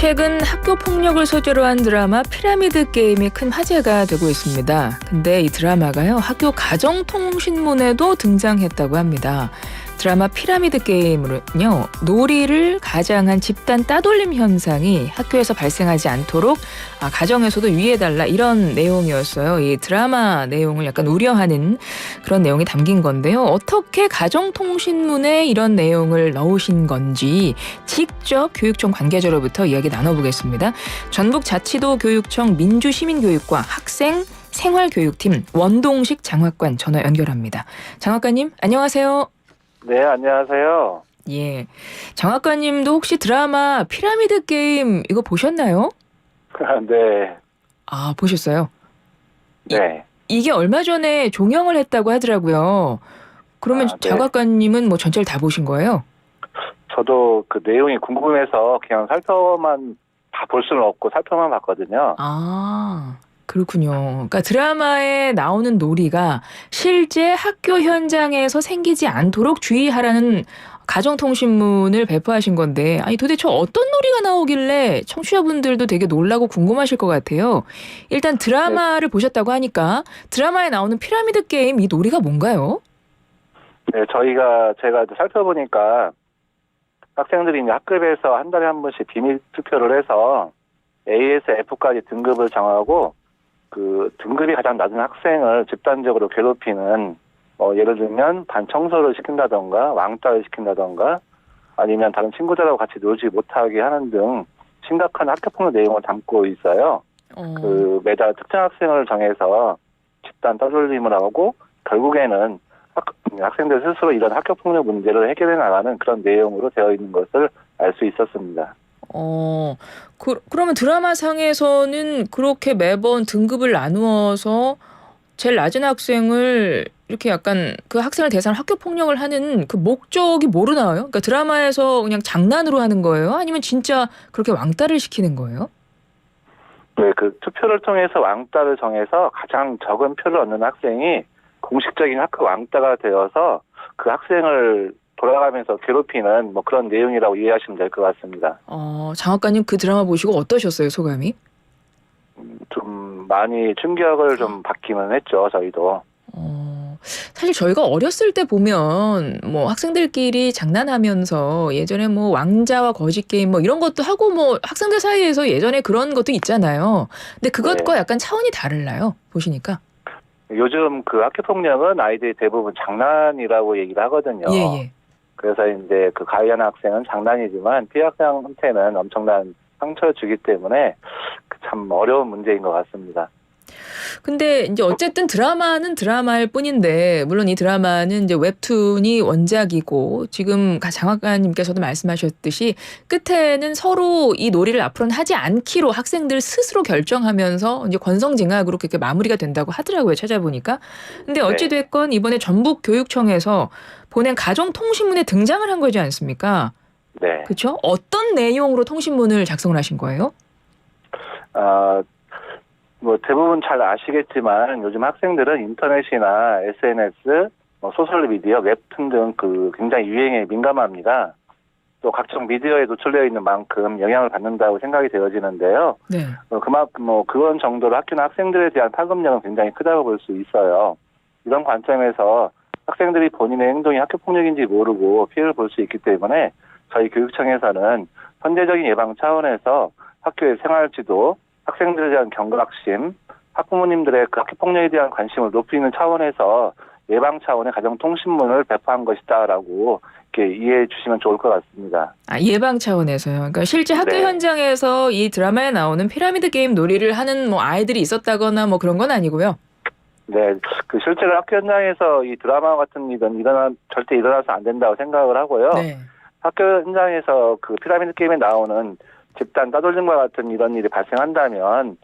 최근 학교 폭력을 소재로 한 드라마 피라미드 게임이 큰 화제가 되고 있습니다. 근데 이 드라마가요, 학교 가정통신문에도 등장했다고 합니다. 드라마 피라미드 게임으로는요, 놀이를 가장한 집단 따돌림 현상이 학교에서 발생하지 않도록 가정에서도 유의해달라, 이런 내용이었어요. 이 드라마 내용을 약간 우려하는 그런 내용이 담긴 건데요. 어떻게 가정통신문에 이런 내용을 넣으신 건지 직접 교육청 관계자로부터 이야기 나눠보겠습니다. 전북자치도 교육청 민주시민교육과 학생 생활교육팀 원동식 장학관 전화 연결합니다. 장학관님, 안녕하세요. 네, 안녕하세요. 예, 장학관님도 혹시 드라마 피라미드 게임 이거 보셨나요? 네. 보셨어요? 네. 이게 얼마 전에 종영을 했다고 하더라고요. 그러면 네. 장학관님은 뭐 전체를 다 보신 거예요? 저도 그 내용이 궁금해서 그냥 살펴만 다 볼 수는 없고 살펴만 봤거든요. 그렇군요. 그러니까 드라마에 나오는 놀이가 실제 학교 현장에서 생기지 않도록 주의하라는 가정통신문을 배포하신 건데, 도대체 어떤 놀이가 나오길래 청취자분들도 되게 놀라고 궁금하실 것 같아요. 일단 드라마를 보셨다고 하니까 드라마에 나오는 피라미드 게임, 이 놀이가 뭔가요? 네, 제가 살펴보니까 학생들이 이제 학급에서 한 달에 한 번씩 비밀 투표를 해서 A에서 F까지 등급을 정하고, 그 등급이 가장 낮은 학생을 집단적으로 괴롭히는, 예를 들면 반 청소를 시킨다던가 왕따를 시킨다던가 아니면 다른 친구들하고 같이 놀지 못하게 하는 등 심각한 학교폭력 내용을 담고 있어요. 그 매달 특정 학생을 정해서 집단 따돌림을 하고 결국에는 학생들 스스로 이런 학교폭력 문제를 해결해 나가는 그런 내용으로 되어 있는 것을 알 수 있었습니다. 그러면 드라마상에서는 그렇게 매번 등급을 나누어서 제일 낮은 학생을 이렇게 약간 그 학생을 대상으로 학교 폭력을 하는 그 목적이 뭐로 나와요? 그러니까 드라마에서 그냥 장난으로 하는 거예요? 아니면 진짜 그렇게 왕따를 시키는 거예요? 네, 그 투표를 통해서 왕따를 정해서 가장 적은 표를 얻는 학생이 공식적인 학교 왕따가 되어서 그 학생을 돌아가면서 괴롭히는 뭐 그런 내용이라고 이해하시면 될 것 같습니다. 장학관님 그 드라마 보시고 어떠셨어요, 소감이? 좀 많이 충격을 좀 받기는 했죠, 저희도. 사실 저희가 어렸을 때 보면 뭐 학생들끼리 장난하면서 예전에 뭐 왕자와 거지 게임 뭐 이런 것도 하고 뭐 학생들 사이에서 예전에 그런 것도 있잖아요. 근데 그것과 네. 약간 차원이 다르나요? 보시니까. 요즘 그 학교 폭력은 아이들이 대부분 장난이라고 얘기를 하거든요. 예. 그래서 이제 그 가해하는 학생은 장난이지만 피해 학생한테는 엄청난 상처를 주기 때문에 참 어려운 문제인 것 같습니다. 근데 이제 어쨌든 드라마는 드라마일 뿐인데, 물론 이 드라마는 이제 웹툰이 원작이고 지금 장학관님께서도 말씀하셨듯이 끝에는 서로 이 놀이를 앞으로는 하지 않기로 학생들 스스로 결정하면서 이제 권성징악으로 그렇게 마무리가 된다고 하더라고요, 찾아보니까. 근데 어찌됐건 이번에 전북교육청에서 보낸 가정통신문에 등장을 한 거지 않습니까? 네. 그렇죠? 어떤 내용으로 통신문을 작성을 하신 거예요? 뭐 대부분 잘 아시겠지만 요즘 학생들은 인터넷이나 SNS, 소셜미디어, 웹툰 등 그 굉장히 유행에 민감합니다. 또 각종 미디어에 노출되어 있는 만큼 영향을 받는다고 생각이 되어지는데요. 네. 그만큼 그런 정도로 학교나 학생들에 대한 파급력은 굉장히 크다고 볼 수 있어요. 이런 관점에서 학생들이 본인의 행동이 학교폭력인지 모르고 피해를 볼 수 있기 때문에 저희 교육청에서는 선제적인 예방 차원에서 학교의 생활지도, 학생들에 대한 경각심, 학부모님들의 그 학교폭력에 대한 관심을 높이는 차원에서 예방 차원의 가정통신문을 배포한 것이다라고 이렇게 이해해 주시면 좋을 것 같습니다. 예방 차원에서요. 그러니까 실제 학교 현장에서 이 드라마에 나오는 피라미드 게임 놀이를 하는 뭐 아이들이 있었다거나 뭐 그런 건 아니고요. 네, 그 실제로 학교 현장에서 이 드라마 같은 일은 절대 일어나서 안 된다고 생각을 하고요. 네. 학교 현장에서 그 피라미드 게임에 나오는 집단 따돌림과 같은 이런 일이 발생한다면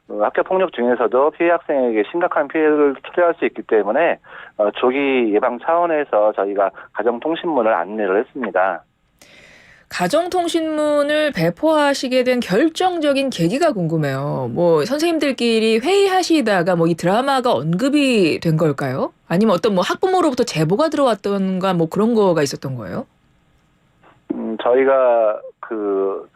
학교 폭력 중에서도 피해 학생에게 심각한 피해를 초래할 수 있기 때문에 조기 예방 차원에서 저희가 가정통신문을 안내를 했습니다. 가정통신문을 배포하시게 된 결정적인 계기가 궁금해요. 뭐 선생님들끼리 회의하시다가 뭐 이 드라마가 언급이 된 걸까요? 아니면 어떤 뭐 학부모로부터 제보가 들어왔던가 뭐 그런 거가 있었던 거예요? 저희가 그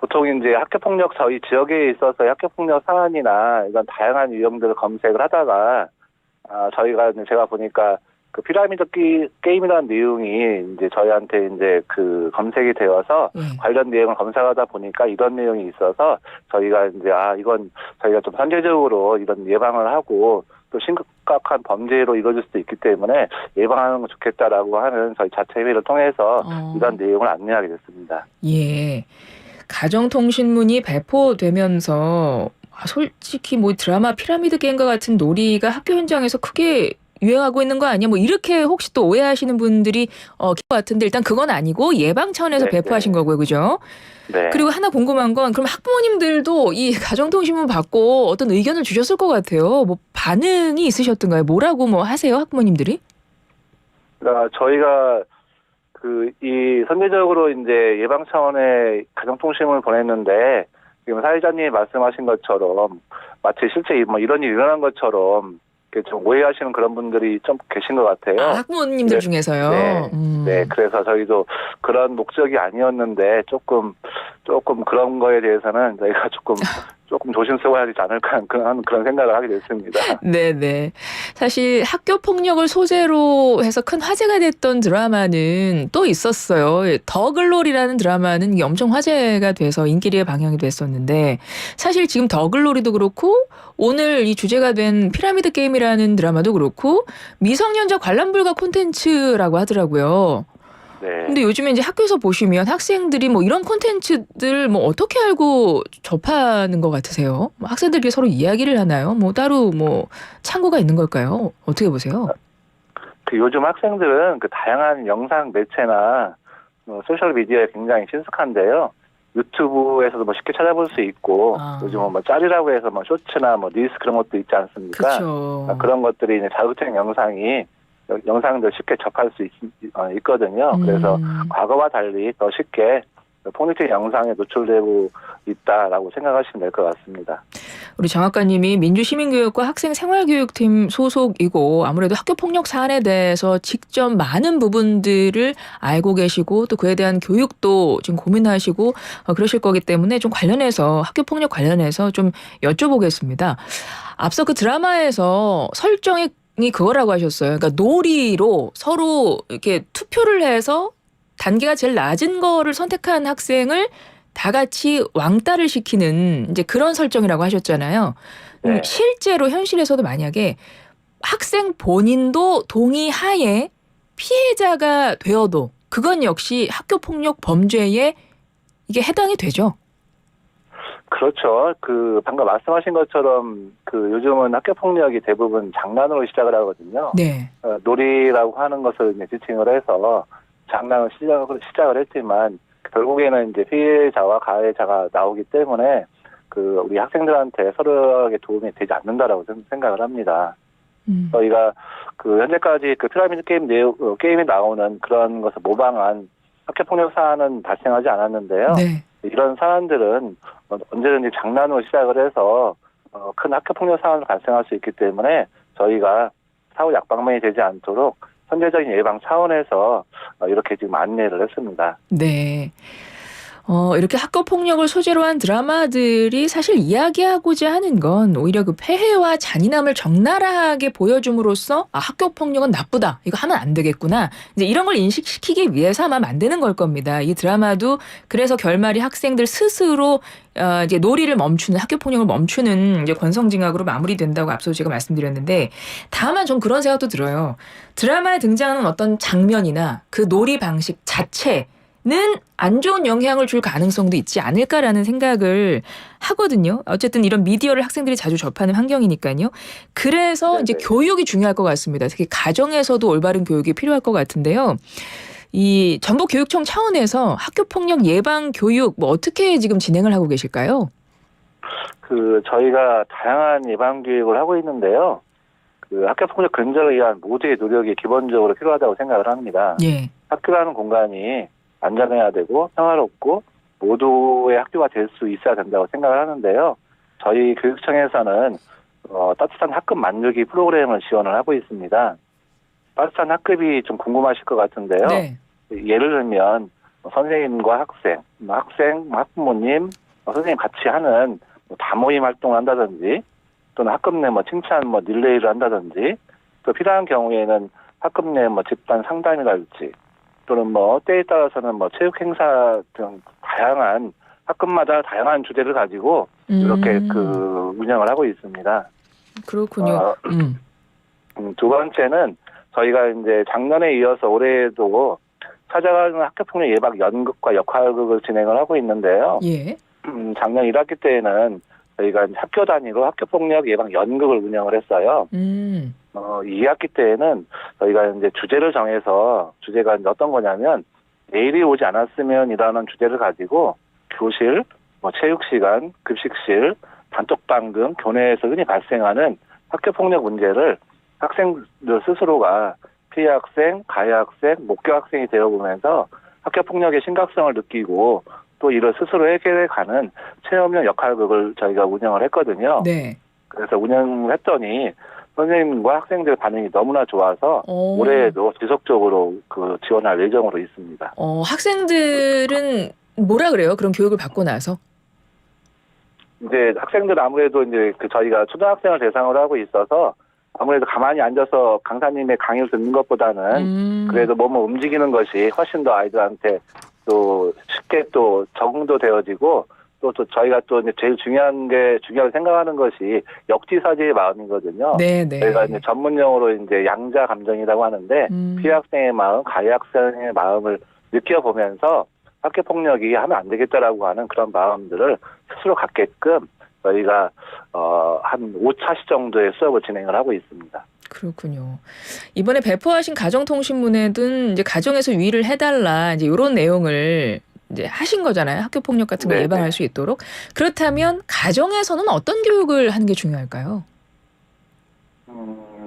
보통 이제 학교폭력 저희 지역에 있어서 학교폭력 사안이나 이런 다양한 유형들을 검색을 하다가 저희가 이제 제가 보니까 그 피라미드 게임이라는 내용이 이제 저희한테 이제 그 검색이 되어서 관련 내용을 검색하다 보니까 이런 내용이 있어서 저희가 이제 이건 저희가 좀 선제적으로 이런 예방을 하고 또 심각한 범죄로 이루어질 수도 있기 때문에 예방하는 거 좋겠다라고 하는 저희 자체 회의를 통해서 이런 내용을 안내하게 됐습니다. 예. 가정통신문이 발표되면서 솔직히 뭐 드라마 피라미드 게임과 같은 놀이가 학교 현장에서 크게 유행하고 있는 거 아니야? 뭐 이렇게 혹시 또 오해하시는 분들이 것 같은데 일단 그건 아니고 예방 차원에서 배포하신 거고요. 그죠? 네. 그리고 하나 궁금한 건 그럼 학부모님들도 이 가정통신문 받고 어떤 의견을 주셨을 것 같아요. 뭐 반응이 있으셨던가요? 뭐라고 뭐 하세요? 학부모님들이? 그러니까 저희가 이 선제적으로 이제 예방 차원의 가정통신문을 보냈는데 지금 사회자님이 말씀하신 것처럼 마치 실제 뭐 이런 일이 일어난 것처럼 좀 오해하시는 그런 분들이 좀 계신 것 같아요. 학부모님들 중에서요? 네. 네. 그래서 저희도 그런 목적이 아니었는데 조금 그런 거에 대해서는 저희가 조금 조심스러워야 되지 않을까 하는 그런 생각을 하게 됐습니다. 네네. 사실 학교 폭력을 소재로 해서 큰 화제가 됐던 드라마는 또 있었어요. 더 글로리라는 드라마는 이게 엄청 화제가 돼서 인기리에 방영이 됐었는데 사실 지금 더 글로리도 그렇고 오늘 이 주제가 된 피라미드 게임이라는 드라마도 그렇고 미성년자 관람 불가 콘텐츠라고 하더라고요. 네. 근데 요즘에 이제 학교에서 보시면 학생들이 뭐 이런 콘텐츠들 뭐 어떻게 알고 접하는 것 같으세요? 뭐 학생들끼리 서로 이야기를 하나요? 뭐 따로 뭐 창구가 있는 걸까요? 어떻게 보세요? 요즘 학생들은 다양한 영상 매체나 소셜 미디어에 굉장히 친숙한데요. 유튜브에서도 뭐 쉽게 찾아볼 수 있고 요즘은 뭐 짤이라고 해서 뭐 쇼츠나 뭐 릴스 그런 것도 있지 않습니까? 그렇죠. 그런 것들이 이제 자극적인 영상들 쉽게 접할 수 있거든요. 그래서 과거와 달리 더 쉽게 폭력적인 영상에 노출되고 있다라고 생각하시면 될 것 같습니다. 우리 정 학과님이 민주시민교육과 학생생활교육팀 소속이고 아무래도 학교폭력 사안에 대해서 직접 많은 부분들을 알고 계시고 또 그에 대한 교육도 지금 고민하시고 그러실 거기 때문에 좀 관련해서 학교폭력 관련해서 좀 여쭤보겠습니다. 앞서 그 드라마에서 설정이 그거라고 하셨어요. 그러니까 놀이로 서로 이렇게 투표를 해서 단계가 제일 낮은 거를 선택한 학생을 다 같이 왕따를 시키는 이제 그런 설정이라고 하셨잖아요. 네. 실제로 현실에서도 만약에 학생 본인도 동의하에 피해자가 되어도 그건 역시 학교폭력 범죄에 이게 해당이 되죠. 그렇죠. 방금 말씀하신 것처럼 요즘은 학교 폭력이 대부분 장난으로 시작을 하거든요. 네. 놀이라고 하는 것을 이제 지칭을 해서 장난을 시작을 했지만 결국에는 이제 피해자와 가해자가 나오기 때문에 우리 학생들한테 서로에게 도움이 되지 않는다라고 생각을 합니다. 저희가 현재까지 피라미드 게임에 나오는 그런 것을 모방한 학교 폭력 사안은 발생하지 않았는데요. 네. 이런 사안들은 언제든지 장난으로 시작을 해서 큰 학교 폭력 사안을 발생할 수 있기 때문에 저희가 사후 약방면이 되지 않도록 선제적인 예방 차원에서 이렇게 지금 안내를 했습니다. 네. 이렇게 학교 폭력을 소재로 한 드라마들이 사실 이야기하고자 하는 건 오히려 그 폐해와 잔인함을 적나라하게 보여줌으로써 학교 폭력은 나쁘다. 이거 하면 안 되겠구나. 이제 이런 걸 인식시키기 위해서 아마 만드는 걸 겁니다. 이 드라마도 그래서 결말이 학생들 스스로 이제 놀이를 멈추는 학교 폭력을 멈추는 이제 권성징악으로 마무리된다고 앞서 제가 말씀드렸는데 다만 전 그런 생각도 들어요. 드라마에 등장하는 어떤 장면이나 그 놀이 방식 자체 는 안 좋은 영향을 줄 가능성도 있지 않을까라는 생각을 하거든요. 어쨌든 이런 미디어를 학생들이 자주 접하는 환경이니까요. 그래서 네네. 이제 교육이 중요할 것 같습니다. 특히 가정에서도 올바른 교육이 필요할 것 같은데요. 이 전북교육청 차원에서 학교폭력 예방 교육 뭐 어떻게 지금 진행을 하고 계실까요? 저희가 다양한 예방 교육을 하고 있는데요. 학교폭력 근절을 위한 모두의 노력이 기본적으로 필요하다고 생각을 합니다. 예. 학교라는 공간이 안전해야 되고 평화롭고 모두의 학교가 될 수 있어야 된다고 생각을 하는데요. 저희 교육청에서는 따뜻한 학급 만들기 프로그램을 지원을 하고 있습니다. 따뜻한 학급이 좀 궁금하실 것 같은데요. 네. 예를 들면 선생님과 학생, 학부모님, 선생님 같이 하는 뭐 다모임 활동을 한다든지 또는 학급 내 뭐 칭찬 뭐 릴레이를 한다든지 또 필요한 경우에는 학급 내 뭐 집단 상담이랄지 또는 뭐 때에 따라서는 뭐 체육 행사 등 다양한 학급마다 다양한 주제를 가지고 이렇게 그 운영을 하고 있습니다. 그렇군요. 두 번째는 저희가 이제 작년에 이어서 올해에도 찾아가는 학교폭력 예방 연극과 역할극을 진행을 하고 있는데요. 예. 작년 1학기 때에는 저희가 이제 학교 단위로 학교폭력 예방 연극을 운영을 했어요. 2학기 때에는 저희가 이제 주제를 정해서 주제가 이제 어떤 거냐면 내일이 오지 않았으면이라는 주제를 가지고 교실, 뭐 체육 시간, 급식실, 단톡방 등 교내에서 흔히 발생하는 학교폭력 문제를 학생들 스스로가 피해 학생, 가해 학생, 목격 학생이 되어보면서 학교폭력의 심각성을 느끼고 또 이를 스스로 해결해가는 체험형 역할극을 저희가 운영을 했거든요. 네. 그래서 운영을 했더니 선생님과 학생들 반응이 너무나 좋아서 올해에도 지속적으로 그 지원할 예정으로 있습니다. 학생들은 뭐라 그래요? 그런 교육을 받고 나서? 이제 학생들 아무래도 이제 그 저희가 초등학생을 대상으로 하고 있어서 아무래도 가만히 앉아서 강사님의 강의를 듣는 것보다는 그래도 몸을 움직이는 것이 훨씬 더 아이들한테 또 쉽게 또 적응도 되어지고 또 저희가 또 이제 제일 중요하게 생각하는 것이 역지사지의 마음이거든요. 네, 네. 저희가 이제 전문용어로 이제 양자 감정이라고 하는데 피해 학생의 마음, 가해 학생의 마음을 느껴보면서 학교 폭력이 하면 안 되겠다라고 하는 그런 마음들을 스스로 갖게끔 저희가 한 5차시 정도의 수업을 진행을 하고 있습니다. 그렇군요. 이번에 배포하신 가정통신문에든 이제 가정에서 유의를 해달라 이제 이런 내용을 이제 하신 거잖아요. 학교 폭력 같은 걸 예방할 수 있도록. 그렇다면 가정에서는 어떤 교육을 하는 게 중요할까요?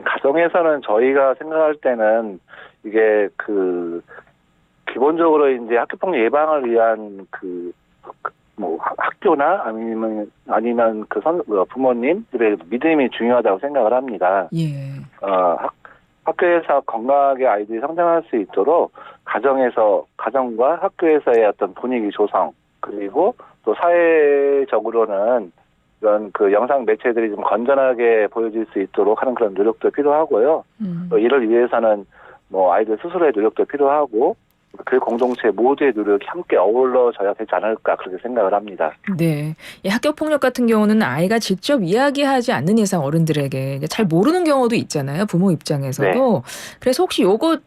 가정에서는 저희가 생각할 때는 이게 그 기본적으로 이제 학교 폭력 예방을 위한 뭐 학교나 아니면 부모님들의 믿음이 중요하다고 생각을 합니다. 예. 학교에서 건강하게 아이들이 성장할 수 있도록 가정과 학교에서의 어떤 분위기 조성 그리고 또 사회적으로는 이런 그 영상 매체들이 좀 건전하게 보여질 수 있도록 하는 그런 노력도 필요하고요. 또 이를 위해서는 뭐 아이들 스스로의 노력도 필요하고 그 공동체 모두의 노력이 함께 어우러져야 되지 않을까 그렇게 생각을 합니다. 네. 이 학교 폭력 같은 경우는 아이가 직접 이야기하지 않는 이상 어른들에게 잘 모르는 경우도 있잖아요. 부모 입장에서도. 네. 그래서 혹시 요거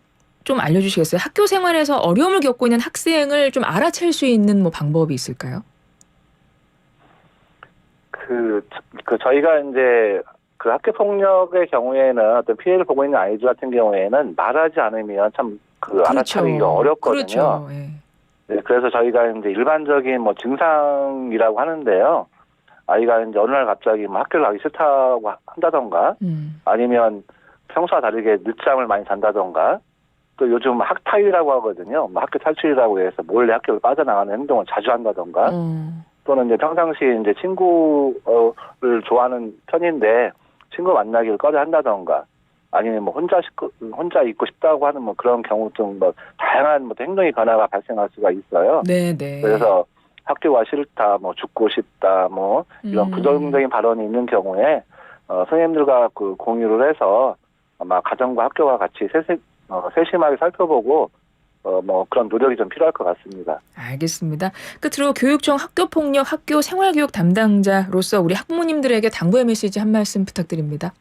좀 알려주시겠어요? 학교 생활에서 어려움을 겪고 있는 학생을 좀 알아챌 수 있는 뭐 방법이 있을까요? 저희가 이제 그 학교 폭력의 경우에는 어떤 피해를 보고 있는 아이들 같은 경우에는 말하지 않으면 참 그렇죠. 알아차리기가 어렵거든요. 그렇죠. 예. 네, 그래서 저희가 이제 일반적인 뭐 증상이라고 하는데요. 아이가 이제 어느 날 갑자기 뭐 학교를 가기 싫다고 한다던가, 아니면 평소와 다르게 늦잠을 많이 잔다던가, 또 요즘 학탈이라고 하거든요. 뭐 학교 탈출이라고 해서 몰래 학교를 빠져나가는 행동을 자주 한다던가, 또는 이제 평상시에 이제 친구를 좋아하는 편인데 친구 만나기를 꺼려 한다던가. 아니면 뭐 혼자 있고 싶다고 하는 뭐 그런 경우 등 뭐 다양한 뭐 행동의 변화가 발생할 수가 있어요. 네네. 그래서 학교가 싫다, 뭐 죽고 싶다, 뭐 이런 부정적인 발언이 있는 경우에 선생님들과 그 공유를 해서 아마 가정과 학교와 같이 세심하게 살펴보고 뭐 그런 노력이 좀 필요할 것 같습니다. 알겠습니다. 끝으로 교육청 학교폭력 학교 생활교육 담당자로서 우리 학부모님들에게 당부의 메시지 한 말씀 부탁드립니다.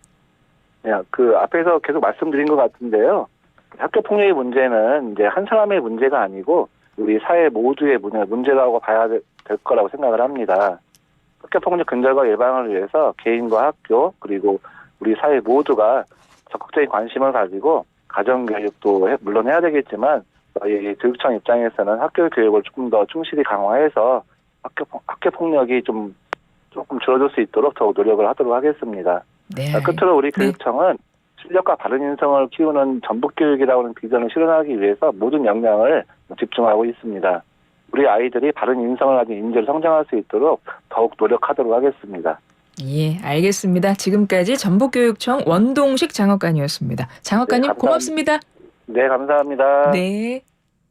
그 앞에서 계속 말씀드린 것 같은데요. 학교 폭력의 문제는 이제 한 사람의 문제가 아니고 우리 사회 모두의 문제라고 봐야 될 거라고 생각을 합니다. 학교 폭력 근절과 예방을 위해서 개인과 학교 그리고 우리 사회 모두가 적극적인 관심을 가지고 가정 교육도 물론 해야 되겠지만 저희 교육청 입장에서는 학교 교육을 조금 더 충실히 강화해서 학교 폭력이 조금 줄어들 수 있도록 더욱 노력을 하도록 하겠습니다. 네. 끝으로 우리 교육청은 실력과 바른 인성을 키우는 전북교육이라고 하는 비전을 실현하기 위해서 모든 역량을 집중하고 있습니다. 우리 아이들이 바른 인성을 가진 인재로 성장할 수 있도록 더욱 노력하도록 하겠습니다. 예, 알겠습니다. 지금까지 전북교육청 원동식 장학관이었습니다. 장학관님, 네, 고맙습니다. 네, 감사합니다. 네.